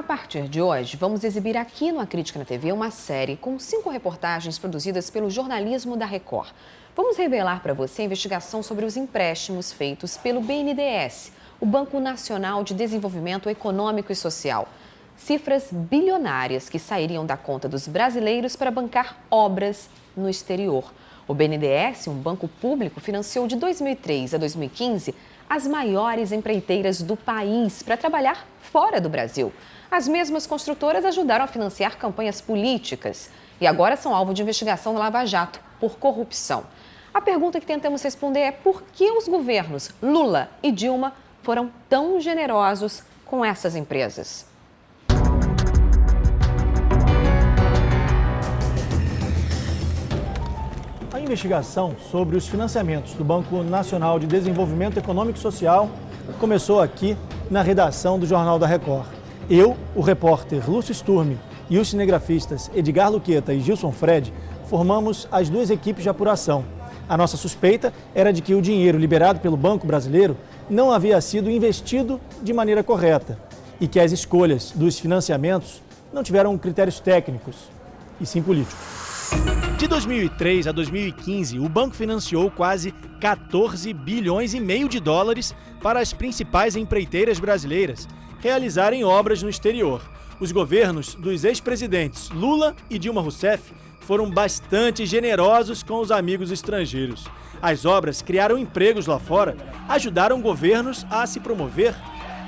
partir de hoje, vamos exibir aqui no A Crítica na TV uma série com 5 reportagens produzidas pelo jornalismo da Record. Vamos revelar para você a investigação sobre os empréstimos feitos pelo BNDES, o Banco Nacional de Desenvolvimento Econômico e Social. Cifras bilionárias que sairiam da conta dos brasileiros para bancar obras no exterior. O BNDES, um banco público, financiou de 2003 a 2015 as maiores empreiteiras do país para trabalhar fora do Brasil. As mesmas construtoras ajudaram a financiar campanhas políticas e agora são alvo de investigação da Lava Jato por corrupção. A pergunta que tentamos responder é por que os governos Lula e Dilma foram tão generosos com essas empresas? A investigação sobre os financiamentos do Banco Nacional de Desenvolvimento Econômico e Social começou aqui na redação do Jornal da Record. Eu, o repórter Lúcio Sturmi e os cinegrafistas Edgar Luqueta e Gilson Fred formamos as 2 equipes de apuração. A nossa suspeita era de que o dinheiro liberado pelo Banco Brasileiro não havia sido investido de maneira correta e que as escolhas dos financiamentos não tiveram critérios técnicos, e sim políticos. De 2003 a 2015, o banco financiou quase 14 bilhões e meio de dólares para as principais empreiteiras brasileiras realizarem obras no exterior. Os governos dos ex-presidentes Lula e Dilma Rousseff foram bastante generosos com os amigos estrangeiros. As obras criaram empregos lá fora, ajudaram governos a se promover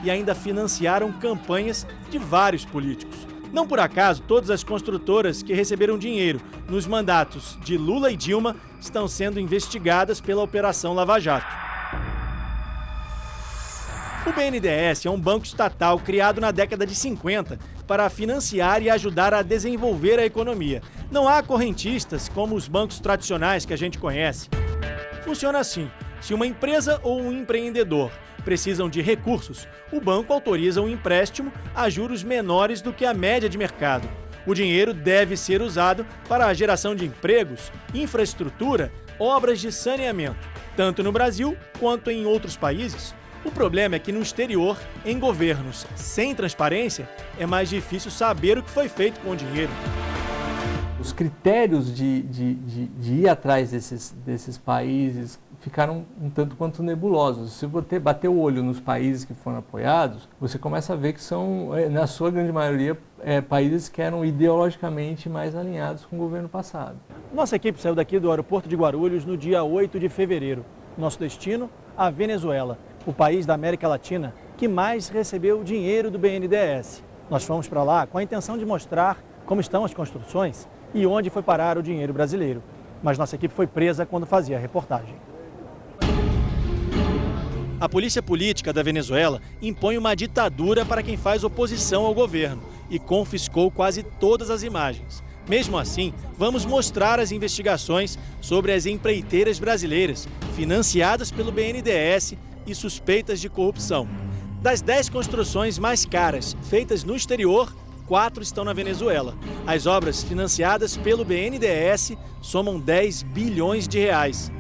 e ainda financiaram campanhas de vários políticos. Não por acaso, todas as construtoras que receberam dinheiro nos mandatos de Lula e Dilma estão sendo investigadas pela Operação Lava Jato. O BNDES é um banco estatal criado na década de 50 para financiar e ajudar a desenvolver a economia. Não há correntistas como os bancos tradicionais que a gente conhece. Funciona assim: se uma empresa ou um empreendedor precisam de recursos, o banco autoriza um empréstimo a juros menores do que a média de mercado. O dinheiro deve ser usado para a geração de empregos, infraestrutura, obras de saneamento, tanto no Brasil quanto em outros países. O problema é que no exterior, em governos sem transparência, é mais difícil saber o que foi feito com o dinheiro. Os critérios de ir atrás desses países ficaram um tanto quanto nebulosos. Se você bater o olho nos países que foram apoiados, você começa a ver que são, na sua grande maioria, países que eram ideologicamente mais alinhados com o governo passado. Nossa equipe saiu daqui do aeroporto de Guarulhos no dia 8 de fevereiro. Nosso destino, a Venezuela, o país da América Latina que mais recebeu dinheiro do BNDES. Nós fomos para lá com a intenção de mostrar como estão as construções e onde foi parar o dinheiro brasileiro. Mas nossa equipe foi presa quando fazia a reportagem. A polícia política da Venezuela impõe uma ditadura para quem faz oposição ao governo e confiscou quase todas as imagens. Mesmo assim, vamos mostrar as investigações sobre as empreiteiras brasileiras financiadas pelo BNDES e suspeitas de corrupção. Das 10 construções mais caras feitas no exterior, 4 estão na Venezuela. As obras financiadas pelo BNDES somam 10 bilhões de reais.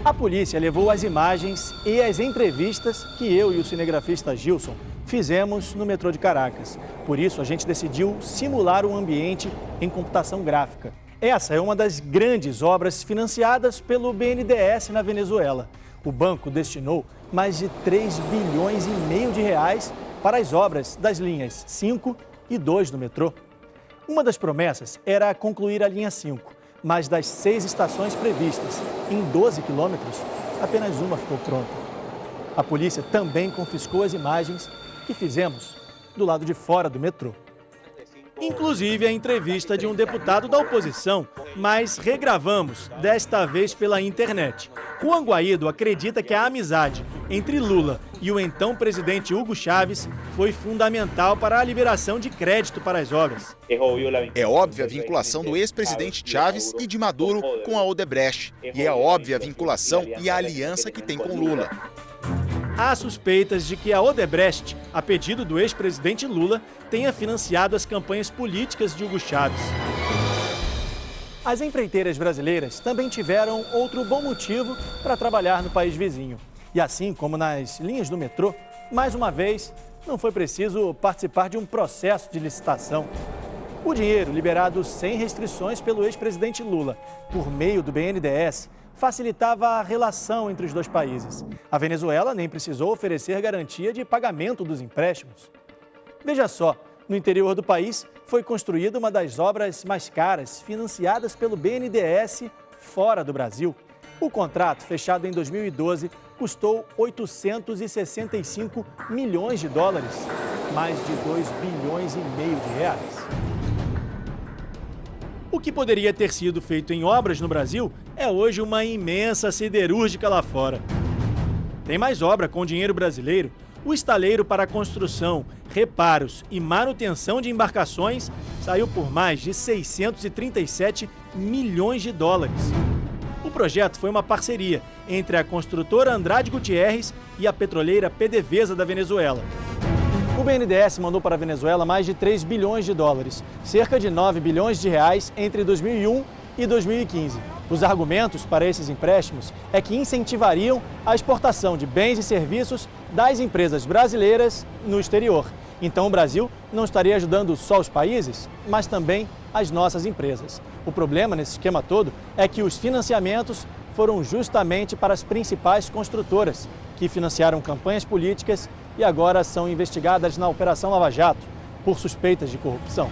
A polícia levou as imagens e as entrevistas que eu e o cinegrafista Gilson fizemos no metrô de Caracas. Por isso, a gente decidiu simular um ambiente em computação gráfica. Essa é uma das grandes obras financiadas pelo BNDES na Venezuela. O banco destinou mais de 3 bilhões e meio de reais para as obras das linhas 5 e 2 do metrô. Uma das promessas era concluir a linha 5. Mas das 6 estações previstas, em 12 quilômetros, apenas uma ficou pronta. A polícia também confiscou as imagens que fizemos do lado de fora do metrô. Inclusive a entrevista de um deputado da oposição, mas regravamos, desta vez pela internet. Juan Guaido acredita que a amizade entre Lula e o então presidente Hugo Chávez foi fundamental para a liberação de crédito para as obras. É óbvia a vinculação do ex-presidente Chávez e de Maduro com a Odebrecht. E é óbvia a vinculação e a aliança que tem com Lula. Há suspeitas de que a Odebrecht, a pedido do ex-presidente Lula, tenha financiado as campanhas políticas de Hugo Chávez. As empreiteiras brasileiras também tiveram outro bom motivo para trabalhar no país vizinho. E assim como nas linhas do metrô, Mais uma vez, não foi preciso participar de um processo de licitação. O dinheiro, liberado sem restrições pelo ex-presidente Lula, por meio do BNDES, facilitava a relação entre os dois países. A Venezuela nem precisou oferecer garantia de pagamento dos empréstimos. Veja só, no interior do país foi construída uma das obras mais caras financiadas pelo BNDES fora do Brasil. O contrato, fechado em 2012, custou 865 milhões de dólares, mais de 2,5 bilhões de reais. O que poderia ter sido feito em obras no Brasil é hoje uma imensa siderúrgica lá fora. Tem mais obra com dinheiro brasileiro. O estaleiro para construção, reparos e manutenção de embarcações saiu por mais de 637 milhões de dólares. O projeto foi uma parceria entre a construtora Andrade Gutierrez e a petroleira PDVSA da Venezuela. O BNDES mandou para a Venezuela mais de 3 bilhões de dólares, cerca de 9 bilhões de reais entre 2001 e 2015. Os argumentos para esses empréstimos é que incentivariam a exportação de bens e serviços das empresas brasileiras no exterior. Então o Brasil não estaria ajudando só os países, mas também as nossas empresas. O problema nesse esquema todo é que os financiamentos foram justamente para as principais construtoras, que financiaram campanhas políticas e agora são investigadas na Operação Lava Jato por suspeitas de corrupção.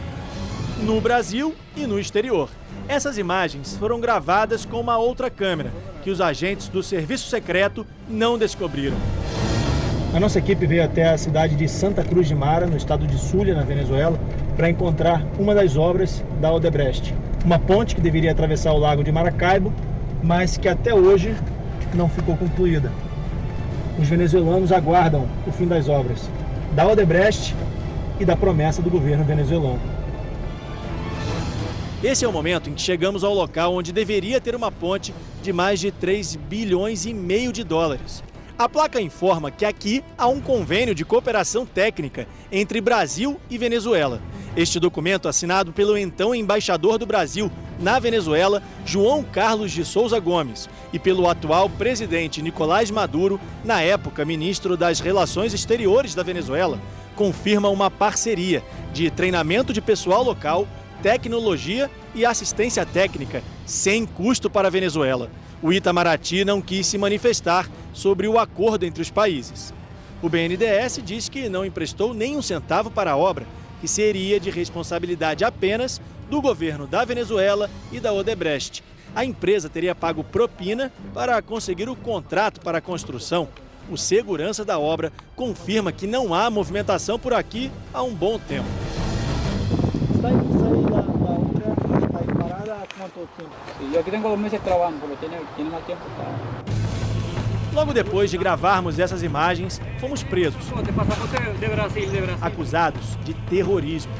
No Brasil e no exterior. Essas imagens foram gravadas com uma outra câmera, que os agentes do Serviço Secreto não descobriram. A nossa equipe veio até a cidade de Santa Cruz de Mara, no estado de Zulia, na Venezuela, para encontrar uma das obras da Odebrecht. Uma ponte que deveria atravessar o lago de Maracaibo, mas que até hoje não ficou concluída. Os venezuelanos aguardam o fim das obras da Odebrecht e da promessa do governo venezuelano. Esse é o momento em que chegamos ao local onde deveria ter uma ponte de mais de 3,5 bilhões de dólares. A placa informa que aqui há um convênio de cooperação técnica entre Brasil e Venezuela. Este documento, assinado pelo então embaixador do Brasil na Venezuela, João Carlos de Souza Gomes, e pelo atual presidente Nicolás Maduro, na época ministro das Relações Exteriores da Venezuela, confirma uma parceria de treinamento de pessoal local, tecnologia e assistência técnica, sem custo para a Venezuela. O Itamaraty não quis se manifestar sobre o acordo entre os países. O BNDES diz que não emprestou nem um centavo para a obra, que seria de responsabilidade apenas do governo da Venezuela e da Odebrecht. A empresa teria pago propina para conseguir o contrato para a construção. O segurança da obra confirma que não há movimentação por aqui há um bom tempo. Está aí la obra, está aí parada há quanto tempo? Eu aqui tenho alguns meses trabalhando, porque tenho mais tempo para... Logo depois de gravarmos essas imagens, fomos presos, acusados de terrorismo.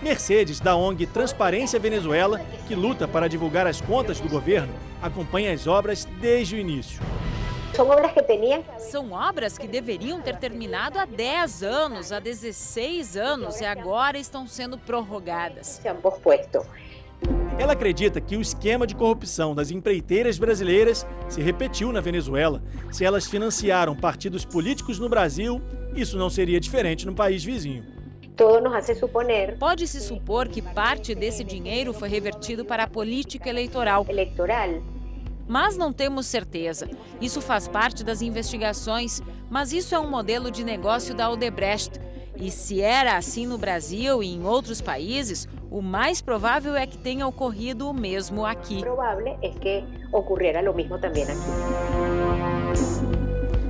Mercedes, da ONG Transparência Venezuela, que luta para divulgar as contas do governo, acompanha as obras desde o início. São obras que deveriam ter terminado há 10 anos, há 16 anos e agora estão sendo prorrogadas. Ela acredita que o esquema de corrupção das empreiteiras brasileiras se repetiu na Venezuela. Se elas financiaram partidos políticos no Brasil, isso não seria diferente no país vizinho. Pode-se supor que parte desse dinheiro foi revertido para a política eleitoral. Mas não temos certeza. Isso faz parte das investigações, mas isso é um modelo de negócio da Odebrecht. E se era assim no Brasil e em outros países, o mais provável é que tenha ocorrido o mesmo aqui.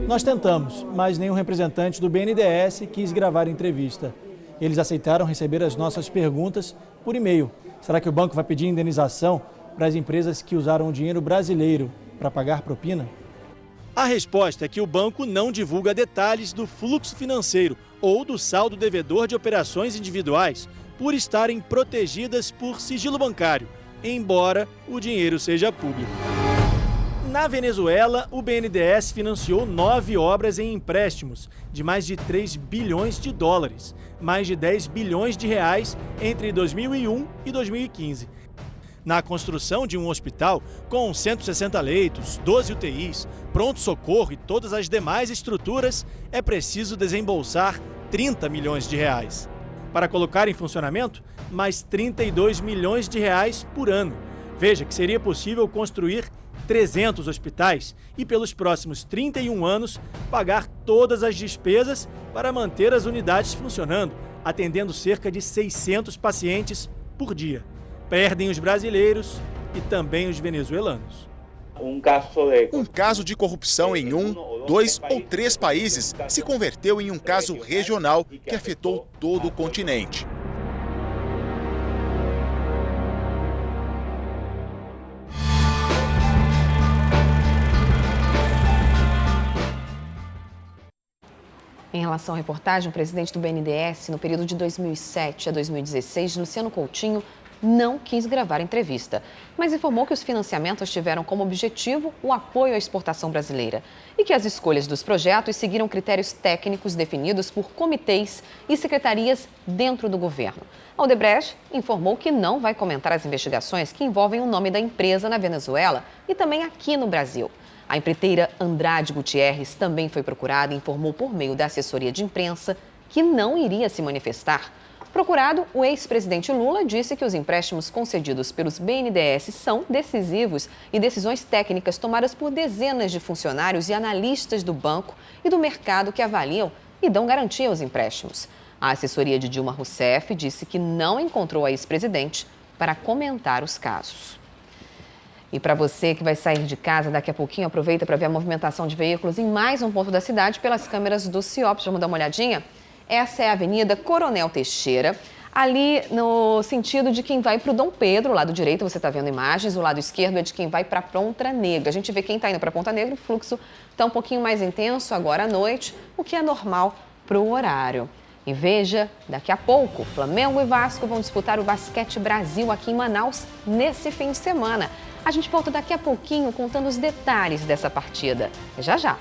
Nós tentamos, mas nenhum representante do BNDES quis gravar a entrevista. Eles aceitaram receber as nossas perguntas por e-mail. Será que o banco vai pedir indenização para as empresas que usaram o dinheiro brasileiro para pagar propina? A resposta é que o banco não divulga detalhes do fluxo financeiro ou do saldo devedor de operações individuais, por estarem protegidas por sigilo bancário, embora o dinheiro seja público. Na Venezuela, o BNDES financiou 9 obras em empréstimos de mais de 3 bilhões de dólares, mais de 10 bilhões de reais entre 2001 e 2015. Na construção de um hospital com 160 leitos, 12 UTIs, pronto-socorro e todas as demais estruturas, é preciso desembolsar 30 milhões de reais. Para colocar em funcionamento, mais 32 milhões de reais por ano. Veja que seria possível construir 300 hospitais e, pelos próximos 31 anos, pagar todas as despesas para manter as unidades funcionando, atendendo cerca de 600 pacientes por dia. Perdem os brasileiros e também os venezuelanos. Um caso de corrupção em 1, 2 ou 3 países se converteu em um caso regional que afetou todo o continente. Em relação à reportagem, o presidente do BNDES, no período de 2007 a 2016, Luciano Coutinho, não quis gravar a entrevista, mas informou que os financiamentos tiveram como objetivo o apoio à exportação brasileira e que as escolhas dos projetos seguiram critérios técnicos definidos por comitês e secretarias dentro do governo. A Odebrecht informou que não vai comentar as investigações que envolvem o nome da empresa na Venezuela e também aqui no Brasil. A empreiteira Andrade Gutierrez também foi procurada e informou por meio da assessoria de imprensa que não iria se manifestar. Procurado, o ex-presidente Lula disse que os empréstimos concedidos pelos BNDES são decisivos e decisões técnicas tomadas por dezenas de funcionários e analistas do banco e do mercado que avaliam e dão garantia aos empréstimos. A assessoria de Dilma Rousseff disse que não encontrou a ex-presidente para comentar os casos. E para você que vai sair de casa daqui a pouquinho, aproveita para ver a movimentação de veículos em mais um ponto da cidade pelas câmeras do CIOPS. Vamos dar uma olhadinha? Essa é a Avenida Coronel Teixeira, ali no sentido de quem vai para o Dom Pedro, o lado direito você está vendo imagens, o lado esquerdo é de quem vai para Ponta Negra. A gente vê quem está indo para Ponta Negra, o fluxo está um pouquinho mais intenso agora à noite, o que é normal para o horário. E veja, daqui a pouco, Flamengo e Vasco vão disputar o Basquete Brasil aqui em Manaus nesse fim de semana. A gente volta daqui a pouquinho contando os detalhes dessa partida. Já já!